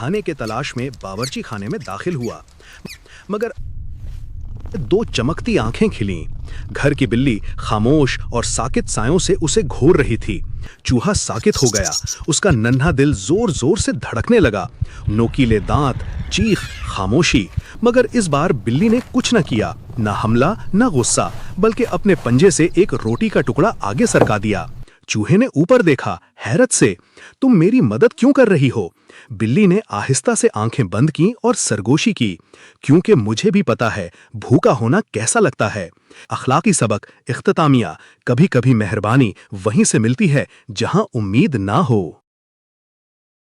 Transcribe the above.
खाने के तलाश में बावर्ची खाने में दाखिल हुआ, मगर दो चमकती आंखें खिलीं। घर की बिल्ली खामोश और साकित सायों से उसे घूर रही थी। चूहा साकित हो गया, उसका नन्हा दिल जोर जोर से धड़कने लगा। नोकीले दांत, चीख, खामोशी। मगर इस बार बिल्ली ने कुछ न किया, न हमला न गुस्सा, बल्कि अपने पंजे से एक रोटी का टुकड़ा आगे सरका दिया। चूहे ने ऊपर देखा, हैरत से। तुम मेरी मदद क्यों कर रही हो? बिल्ली ने आहिस्ता से आंखें बंद की और सरगोशी की, क्योंकि मुझे भी पता है भूखा होना कैसा लगता है। अखलाकी सबक, इख्तितामिया, कभी कभी मेहरबानी वहीं से मिलती है जहां उम्मीद ना हो।